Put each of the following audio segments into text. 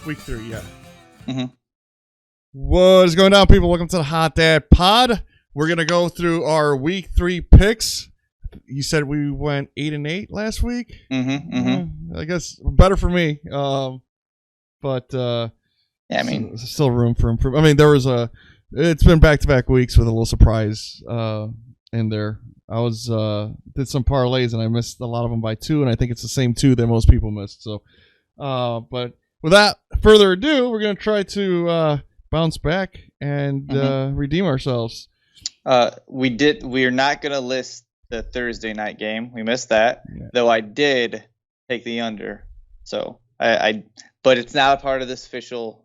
Week 3, yeah. Mm-hmm. What is going on, people? Welcome to the Hot Dad Pod. We're going to go through our Week 3 picks. You said we went 8-8 last week? I guess better for me. But yeah, I mean, still room for improvement. I mean, it's been back-to-back weeks with a little surprise in there. I did some parlays and I missed a lot of them by 2, and I think it's the same 2 that most people missed. So, but without further ado, we're going to try to bounce back and redeem ourselves. We are not going to list the Thursday night game. We missed that, though I did take the under. So but it's not a part of this official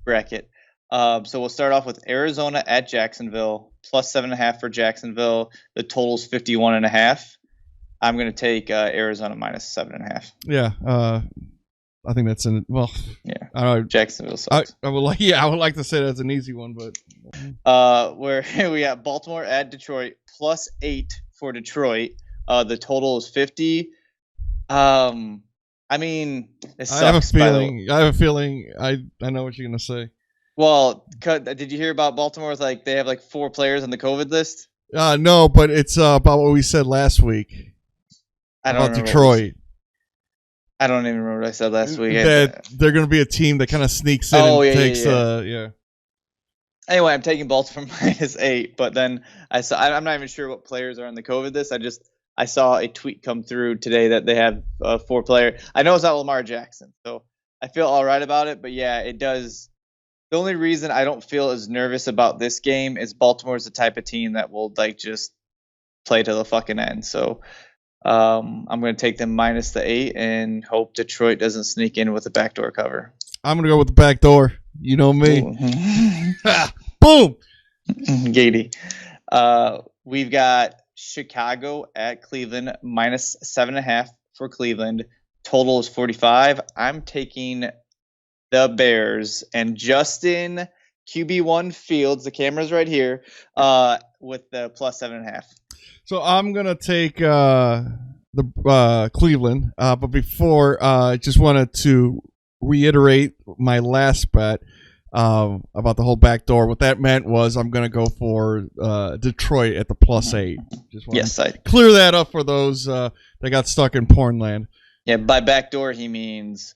bracket. So we'll start off with Arizona at Jacksonville, plus 7.5 for Jacksonville. The total's 51.5. I'm going to take Arizona minus 7.5. Yeah. I think that's yeah. I don't know. Jacksonville sucks. I would like to say that's an easy one, but where we got Baltimore at Detroit, plus 8 for Detroit. The total is 50. I mean, it sucks. I have a feeling I know what you're gonna say. Well, did you hear about Baltimore? They have 4 players on the COVID list. No, but it's about what we said last week. About Detroit. I don't even remember what I said last week. That they're going to be a team that kind of sneaks in and takes. Anyway, I'm taking Baltimore minus 8, but then I'm not even sure what players are on the COVID list. I saw a tweet come through today that they have 4 players. I know it's not Lamar Jackson, so I feel all right about it. But yeah, it does. The only reason I don't feel as nervous about this game is Baltimore's the type of team that will just play to the fucking end. So I'm going to take them minus the 8 and hope Detroit doesn't sneak in with a backdoor cover. I'm going to go with the backdoor. You know me. Boom. Gady. We've got Chicago at Cleveland, minus 7.5 for Cleveland. Total is 45. I'm taking the Bears and Justin QB1 Fields. The camera's right here with the plus 7.5. So I'm going to take the Cleveland. But before, I just wanted to reiterate my last bet about the whole back door. What that meant was I'm going to go for Detroit at the plus 8. Just want to clear that up for those that got stuck in porn land. Yeah, by backdoor, he means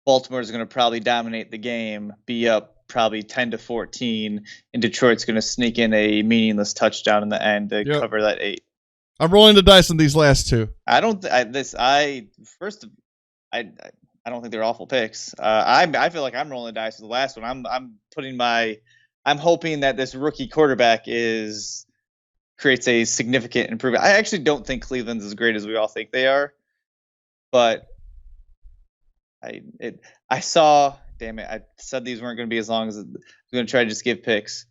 Baltimore is going to probably dominate the game, be up probably 10-14, and Detroit's going to sneak in a meaningless touchdown in the end to cover that 8. I'm rolling the dice on these last 2. I don't think they're awful picks. I feel like I'm rolling the dice with the last one. I'm hoping that this rookie quarterback creates a significant improvement. I actually don't think Cleveland's as great as we all think they are, but I saw. Damn it! I said these weren't going to be as long as I was going to try to just give picks,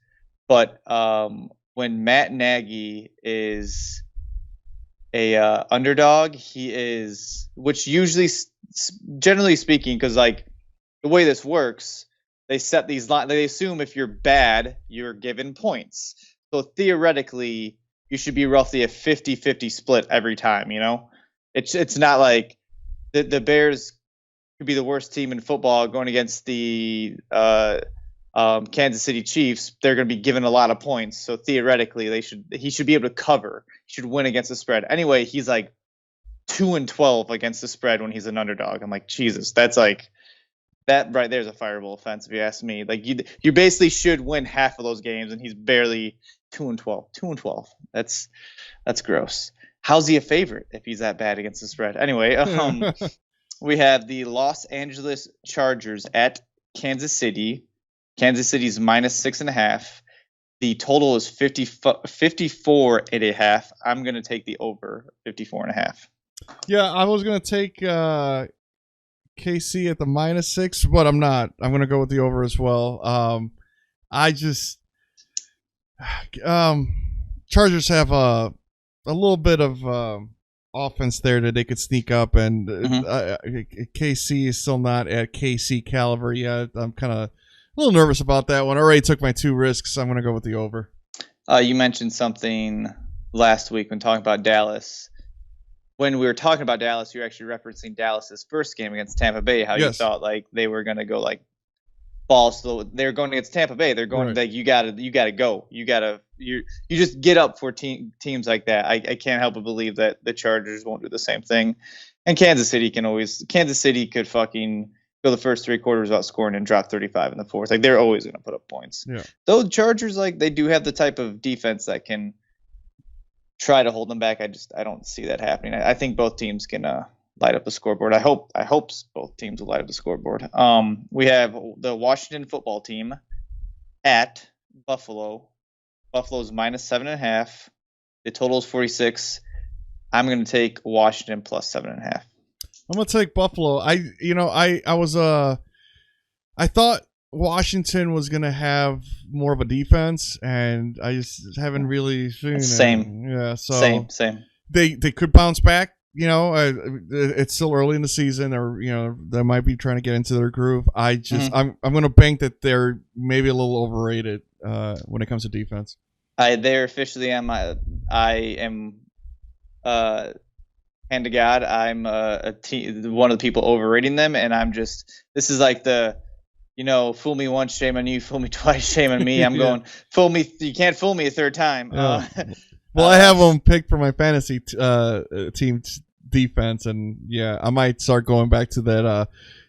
but when Matt Nagy is a underdog, he is, which usually, generally speaking, because the way this works, they set these lines. They assume if you're bad, you're given points. So theoretically, you should be roughly a 50-50 split every time. You know, it's not like the Bears could be the worst team in football going against the Kansas City Chiefs. They're going to be given a lot of points, so theoretically he should be able to cover. He should win against the spread. Anyway, he's 2-12 against the spread when he's an underdog. I'm like, Jesus, that's that right there's a fireable offense if you ask me. You basically should win half of those games, and he's barely 2-12. 2-12. That's gross. How's he a favorite if he's that bad against the spread? Anyway, we have the Los Angeles Chargers at Kansas City. Kansas City's minus 6.5. The total is 54.5. I'm going to take the over 54.5. Yeah, I was going to take KC at the minus 6, but I'm not. I'm going to go with the over as well. Chargers have a little bit of offense there that they could sneak up, and KC is still not at KC caliber yet. I'm kind of a little nervous about that one. I already took my 2 risks. I'm going to go with the over. You mentioned something last week when talking about Dallas. when we were talking about Dallas, you're actually referencing Dallas's first game against Tampa Bay. How you thought like they were gonna go like balls. So they're going against Tampa Bay. They're going like you gotta go. You just get up for teams like that. I can't help but believe that the Chargers won't do the same thing. And Kansas City could fucking go the first 3 quarters without scoring and drop 35 in the fourth. Like they're always gonna put up points. Yeah. Those Chargers, like they do have the type of defense that can try to hold them back. I don't see that happening. I think both teams can light up the scoreboard. I hope both teams will light up the scoreboard. We have the Washington football team at Buffalo. Buffalo's -7.5. The total is 46. I'm going to take Washington plus 7.5. I'm going to take Buffalo. I thought Washington was going to have more of a defense, and I just haven't really seen it. Same. Yeah. So same. They could bounce back. It's still early in the season, or they might be trying to get into their groove. I'm going to bank that they're maybe a little overrated when it comes to defense. They're officially on my. I am, hand to God, I'm one of the people overrating them, and I'm just. This is like the, fool me once, shame on you. Fool me twice, shame on me. I'm going fool me. You can't fool me a third time. Yeah. Well, I have them picked for my fantasy team defense, and I might start going back to that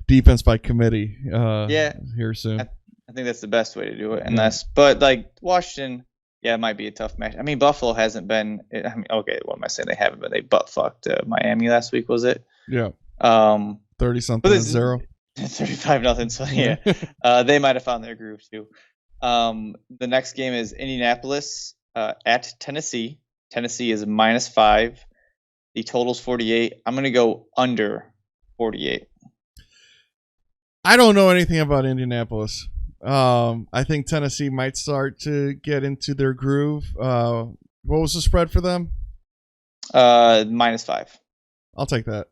defense by committee. Here soon. I think that's the best way to do it. But like Washington, it might be a tough match. I mean, Buffalo hasn't been. Okay, what am I saying? They haven't been. They butt fucked Miami last week. Was it? Yeah. 30-something-0. 35-0. So they might have found their groove too. The next game is Indianapolis at Tennessee. Tennessee is -5. The total's 48. I'm going to go under 48. I don't know anything about Indianapolis. I think Tennessee might start to get into their groove. What was the spread for them? -5. I'll take that.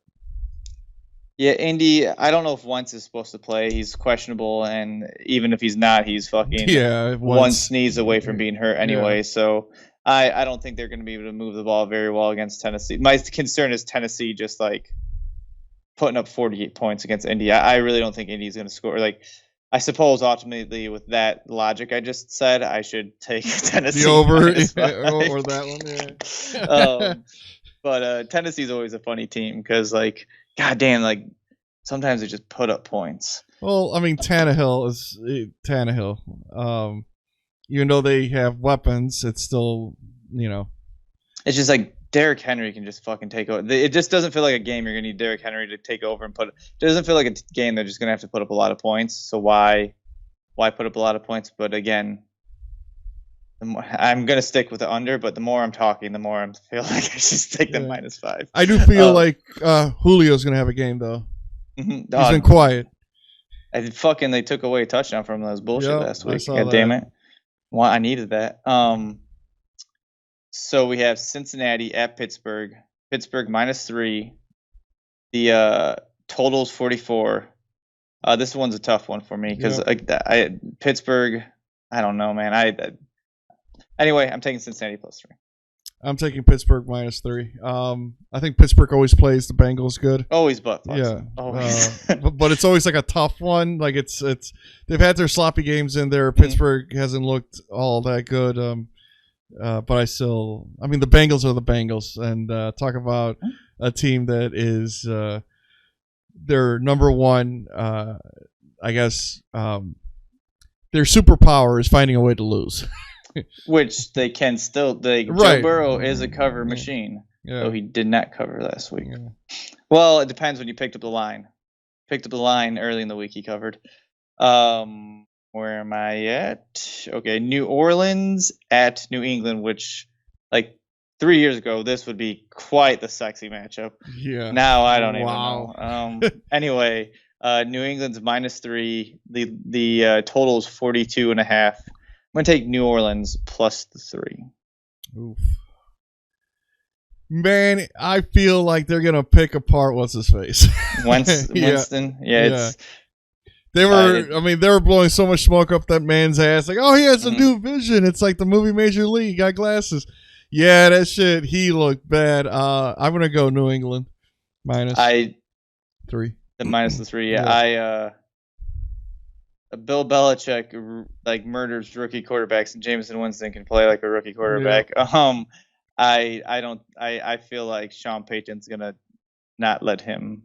Yeah, Indy, I don't know if Wentz is supposed to play. He's questionable, and even if he's not, he's fucking one sneeze away from being hurt anyway. Yeah. So I don't think they're going to be able to move the ball very well against Tennessee. My concern is Tennessee just like putting up 48 points against Indy. I really don't think Indy's going to score. Like, I suppose ultimately with that logic I just said, I should take Tennessee. The over or that one, yeah. But Tennessee's always a funny team because, like, goddamn, like sometimes they just put up points. Well, I mean, Tannehill is Tannehill. Even though they have weapons, it's still, It's just like Derrick Henry can just fucking take over. It just doesn't feel like a game you're going to need Derrick Henry to take over and it doesn't feel like a game they're just going to have to put up a lot of points. So why put up a lot of points? But again, I'm going to stick with the under, but the more I'm talking, the more I feel like I should stick them -5. I do feel like Julio's going to have a game, though. He's been quiet. They took away a touchdown from him. That was bullshit last week. God damn it. Well, I needed that. So we have Cincinnati at Pittsburgh. Pittsburgh -3. The total's 44. This one's a tough one for me because Pittsburgh. I don't know, man. Anyway, I'm taking Cincinnati +3. I'm taking Pittsburgh -3. I think Pittsburgh always plays the Bengals good. Always butt fucks. Yeah. Always. But it's always like a tough one. Like it's they've had their sloppy games in there. Pittsburgh hasn't looked all that good. But I mean, the Bengals are the Bengals, and talk about a team that is their number one. I guess their superpower is finding a way to lose. Which they can still. Joe Burrow is a cover machine, though he did not cover last week. Yeah. Well, it depends when you picked up the line. Picked up the line early in the week, he covered. Where am I at? Okay, New Orleans at New England, which, like, 3 years ago, this would be quite the sexy matchup. Yeah. Now I don't even know. Anyway, New England's -3. The total is 42.5. I'm going to take New Orleans +3. Oof. Man, I feel like they're going to pick apart what's-his-face. Winston? Yeah. They were blowing so much smoke up that man's ass. Like, oh, he has a new vision. It's like the movie Major League. Got glasses. Yeah, that shit. He looked bad. I'm gonna go New England minus 3. The minus the 3. Yeah. I Bill Belichick like murders rookie quarterbacks, and Jameson Winston can play like a rookie quarterback. I feel like Sean Payton's gonna not let him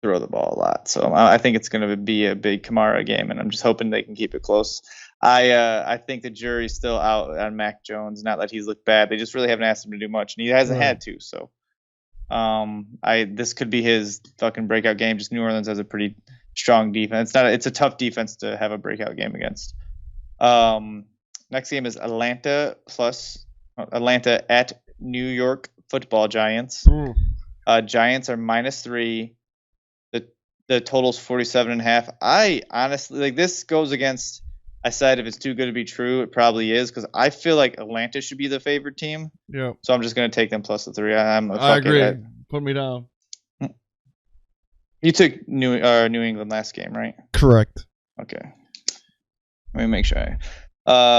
throw the ball a lot. So I think it's going to be a big Kamara game, and I'm just hoping they can keep it close. I think the jury's still out on Mac Jones. Not that he's looked bad. They just really haven't asked him to do much, and he hasn't had to. So this could be his fucking breakout game. Just New Orleans has a pretty strong defense. It's a tough defense to have a breakout game against. Next game is Atlanta at New York Football Giants. Giants are minus 3. The total's 47.5. I honestly like this goes against. I said if it's too good to be true, it probably is because I feel like Atlanta should be the favorite team. Yeah. So I'm just gonna take them plus the 3. I agree. Put me down. You took New England last game, right? Correct. Okay. Let me make sure.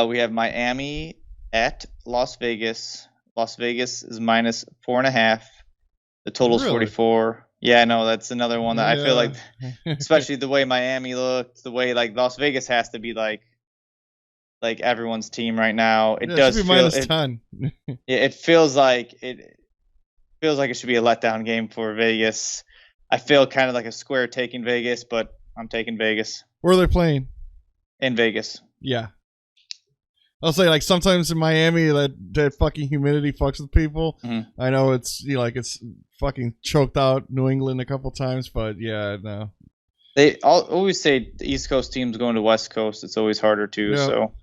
We have Miami at Las Vegas. Las Vegas is minus 4.5. The total's 44. Yeah, no, that's another one that I feel like, especially the way Miami looked, the way like Las Vegas has to be like everyone's team right now. It does should be feel minus 10. it feels like it should be a letdown game for Vegas. I feel kind of like a square taking Vegas, but I'm taking Vegas. Where are they playing? In Vegas. Yeah. I'll say like sometimes in Miami that fucking humidity fucks with people. Mm-hmm. I know it's it's fucking choked out New England a couple times, but yeah, no. They always say the East Coast teams going to West Coast. It's always harder too. Yep. So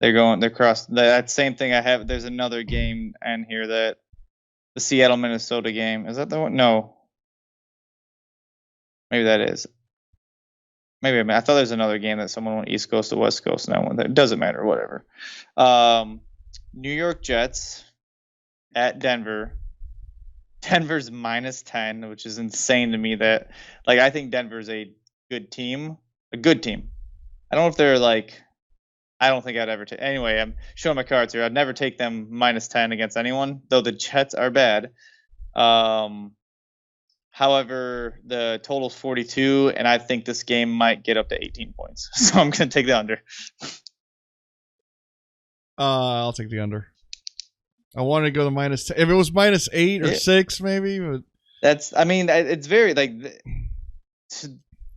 they're across that same thing. I have. There's another game in here that the Seattle Minnesota game. Is that the one? No. Maybe that is. Maybe I thought there was another game that someone went East Coast to West Coast, and that one. It doesn't matter, whatever. New York Jets at Denver. Denver's minus 10, which is insane to me. That I think Denver's a good team. I don't know if they're like. I don't think I'd ever take. Anyway, I'm showing my cards here. I'd never take them minus 10 against anyone, though the Jets are bad. However, the total's 42, and I think this game might get up to 18 points. So I'm going to take the under. I'll take the under. I wanted to go to minus 10. If it was minus 8 or 6, maybe. But... it's very,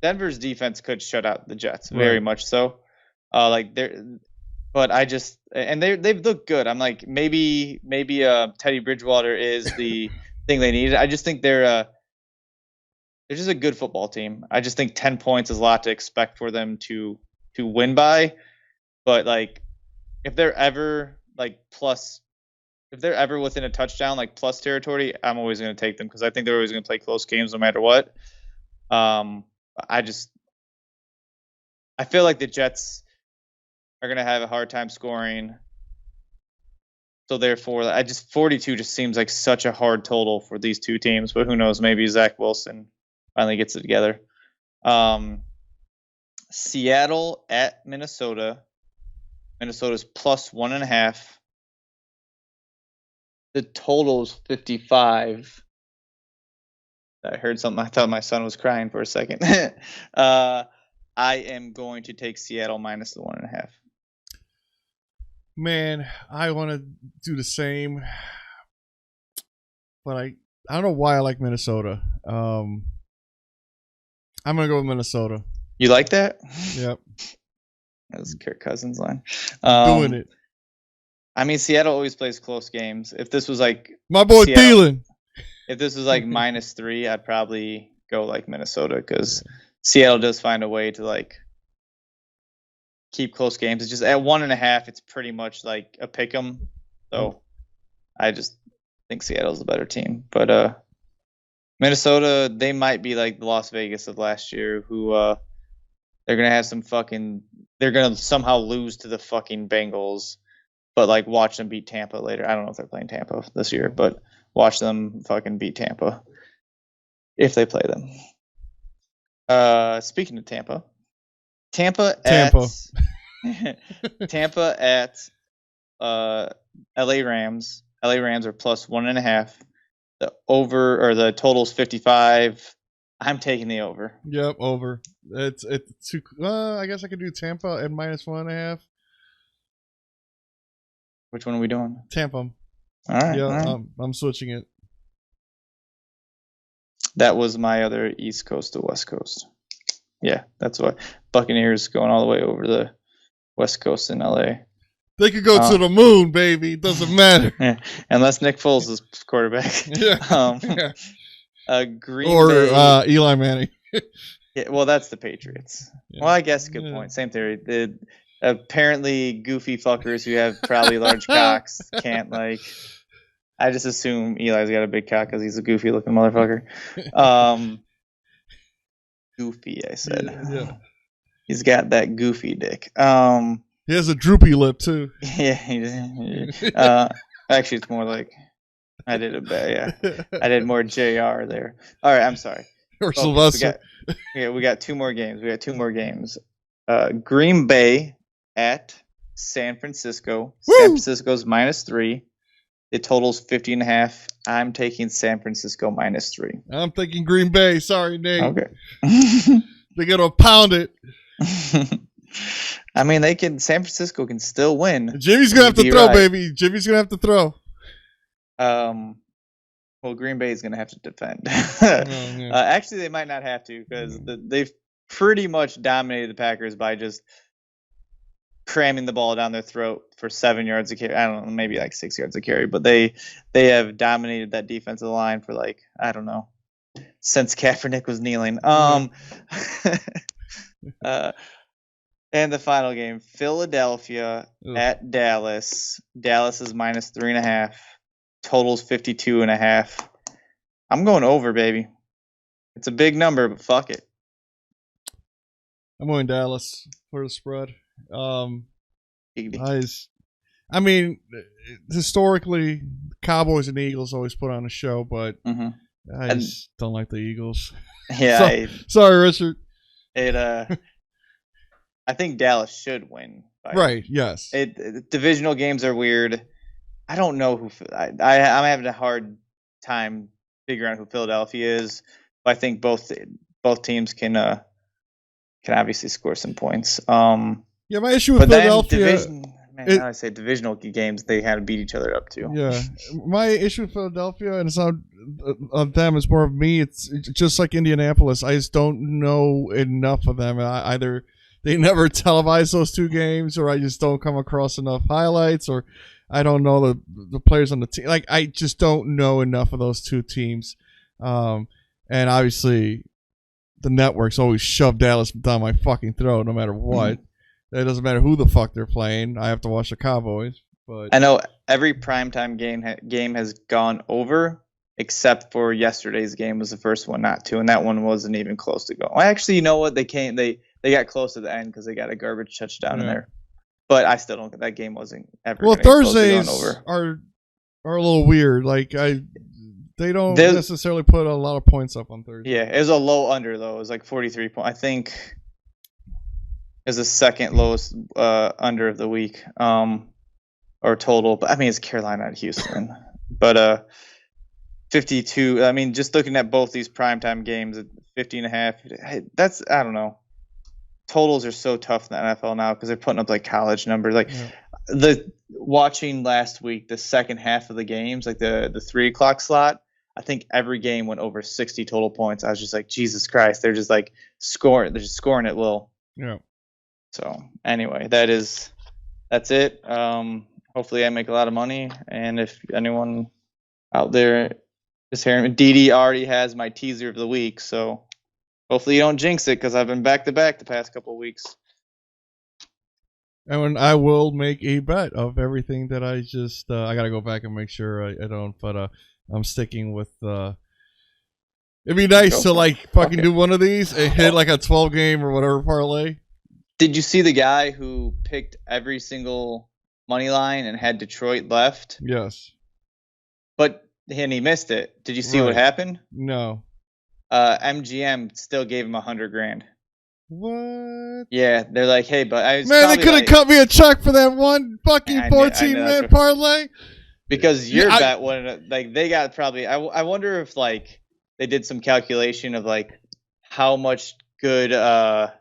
Denver's defense could shut out the Jets, very much so. But I just, and they've looked good. I'm like, maybe Teddy Bridgewater is the thing they needed. I just think they're just a good football team. I just think 10 points is a lot to expect for them to win by. But if they're ever within a touchdown, plus territory, I'm always going to take them because I think they're always going to play close games no matter what. I feel like the Jets are going to have a hard time scoring. So therefore, 42 just seems like such a hard total for these two teams. But who knows? Maybe Zach Wilson finally gets it together. Seattle at Minnesota. Minnesota's plus 1.5. The total's 55. I heard something. I thought my son was crying for a second. I am going to take Seattle minus the 1.5. Man, I want to do the same, but I don't know why I like Minnesota. I'm gonna go with Minnesota. You like that? Yep. That was Kirk Cousins' line. Doing it. I mean, Seattle always plays close games. If this was my boy Thielen. If this was minus 3, I'd probably go Minnesota because Seattle does find a way to keep close games. It's just at 1.5, it's pretty much like a pick 'em. So I just think Seattle's the better team. But Minnesota, they might be like the Las Vegas of last year, who they're gonna have they're gonna somehow lose to the fucking Bengals, but watch them beat Tampa later. I don't know if they're playing Tampa this year, but watch them fucking beat Tampa if they play them. Speaking of Tampa at LA Rams. LA Rams are plus 1.5. The total's 55. I'm taking the over. Yep, over. It's too. I guess I could do Tampa at minus 1.5. Which one are we doing? Tampa. All right. Yeah, all right. I'm switching it. That was my other East Coast to West Coast. Yeah, that's why Buccaneers going all the way over the West Coast in LA. They could go to the moon, baby. It doesn't matter. Yeah, unless Nick Foles is quarterback. Yeah. Green or Bay. Eli Manning. Yeah, well, that's the Patriots. Yeah. Well, I guess good point. Same theory. The apparently goofy fuckers who have probably large cocks can't like. I just assume Eli's got a big cock because he's a goofy looking motherfucker. Goofy, I said. Yeah. He's got that goofy dick. He has a droopy lip too. Yeah. Actually, it's more like I did a bad. Yeah, I did more JR there. All right, I'm sorry. Or Sylvester. We got two more games. Green Bay at San Francisco. Woo! San Francisco's -3. The total's 50.5. I'm taking San Francisco -3. I'm thinking Green Bay. Sorry, Nate. Okay. They're gonna pound it. I mean, San Francisco can still win. Jimmy's gonna have to throw, baby. Jimmy's gonna have to throw. Well, Green Bay is gonna have to defend. Yeah. Actually, they might not have to because they've pretty much dominated the Packers by just cramming the ball down their throat for 7 yards a carry. I don't know, maybe like 6 yards a carry, but they have dominated that defensive line for like, I don't know, since Kaepernick was kneeling. And the final game, Philadelphia at Dallas. Dallas is -3.5. Total's 52.5. I'm going over, baby. It's a big number, but fuck it. I'm going Dallas for the spread. I mean, historically, Cowboys and Eagles always put on a show, but I just don't like the Eagles. Yeah. Sorry, Richard. I think Dallas should win. Right, yes. Divisional games are weird. I don't know who I'm having a hard time figuring out who Philadelphia is. But I think both teams can obviously score some points. Yeah, my issue with Philadelphia. Now I say divisional games, they had to beat each other up too. Yeah, my issue with Philadelphia, and it's not of them, it's more of me. It's just like Indianapolis. I just don't know enough of them. Either they never televise those two games, or I just don't come across enough highlights, or I don't know the players on the team. Like, I just don't know enough of those two teams. And obviously, the networks always shove Dallas down my fucking throat no matter what. It doesn't matter who the fuck they're playing. I have to watch the Cowboys. But I know every primetime game has gone over, except for yesterday's game was the first one not to, and that one wasn't even close to going. Well, actually, you know what? They got close to the end because they got a garbage touchdown in there. But I still don't think that game wasn't ever. Well, Thursdays are a little weird. Like they don't necessarily put a lot of points up on Thursday. Yeah, it was a low under though. It was like 43 points. I think it was the second lowest under of the week, or total. But I mean, it's Carolina at Houston. But 52. I mean, just looking at both these primetime games at 50.5. That's, I don't know. Totals are so tough in the NFL now because they're putting up like college numbers. Like watching last week, the second half of the games, like the 3 o'clock slot, I think every game went over 60 total points. I was just like, Jesus Christ, they're just like scoring. They're just scoring at will. Yeah. So anyway, that's it. Hopefully I make a lot of money. And if anyone out there is hearing, Didi already has my teaser of the week. So hopefully you don't jinx it because I've been back-to-back the past couple of weeks. And I will make a bet of everything that I just I got to go back and make sure I don't. But I'm sticking with it'd be nice to like fucking do one of these and hit like a 12 game or whatever parlay. Did you see the guy who picked every single money line and had Detroit left? Yes. And he missed it. Did you see what happened? No. MGM still gave him $100,000. What? Yeah, they're like, hey, but I was Man, they probably could have like, cut me a check for that one fucking I knew 14-man that's what- parlay. because your Yeah, bet wouldn't like they got probably. I wonder if like they did some calculation of like how much good I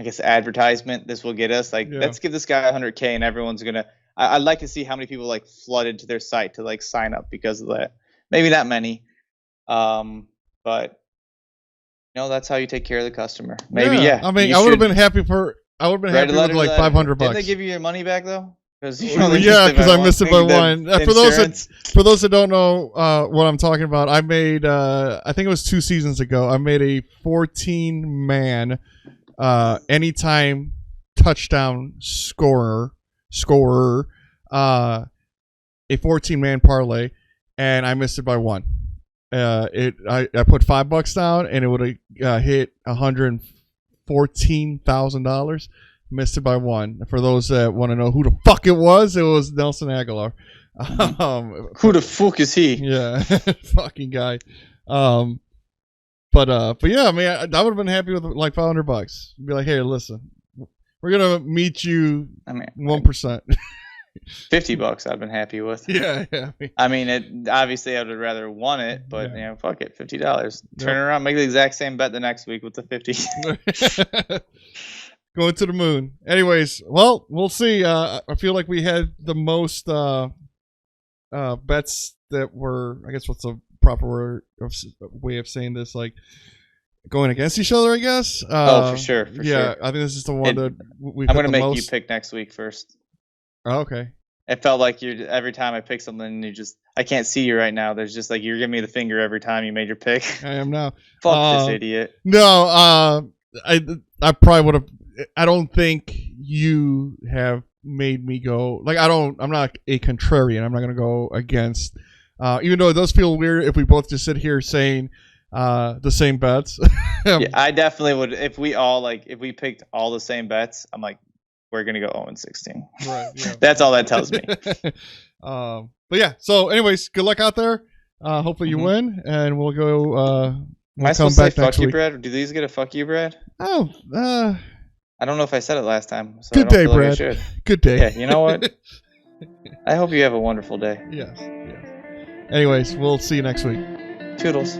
guess advertisement this will get us. Like, Yeah. let's give this guy 100K, and everyone's gonna. I'd like to see how many people like flooded to their site to like sign up because of that. Maybe not many, but that's how you take care of the customer. Maybe yeah. I mean, I would have been happy for. I would have been happy with like $500. Didn't they give you your money back though? Because I missed it by one. For those that don't know what I'm talking about, I made I think it was 2 seasons ago. I made a 14-man anytime touchdown scorer a 14-man parlay, and I missed it by one. I put $5 down, and it would have hit $114,000. Missed it by one. For those that want to know who the fuck it was Nelson Aguilar. Who the fuck is he? Yeah, fucking guy. But yeah, I mean, I would have been happy with like $500. Be like, hey, listen, we're gonna meet you. I mean, 1%. $50 I've been happy with. Yeah. I mean, it obviously I would have rather won it, but fuck it, $50. Turn around, make the exact same bet the next week with the 50. Going to the moon. Anyways, well, we'll see. I feel like we had the most bets that were, I guess, what's the proper way of saying this, like going against each other, I guess. For sure. I think this is the one that we. I'm gonna make you pick next week first. Oh, okay. It felt like every time I pick something, I can't see you right now. There's just like you're giving me the finger every time you made your pick. I am now. Fuck this idiot. No, I probably would have. I don't think you have made me go like I'm not a contrarian. I'm not gonna go against. Even though it does feel weird if we both just sit here saying the same bets. Yeah, I definitely would. If we picked all the same bets, I'm like, we're gonna go 0-16. Right. Yeah. That's all that tells me. But yeah. So, anyways, good luck out there. Hopefully you win, and we'll go. Am I supposed to say fuck you, Brad? Or do these get a fuck you, Brad? Oh. I don't know if I said it last time. So good day, Brad. Good day. Yeah. You know what? I hope you have a wonderful day. Yes. Anyways, we'll see you next week. Toodles.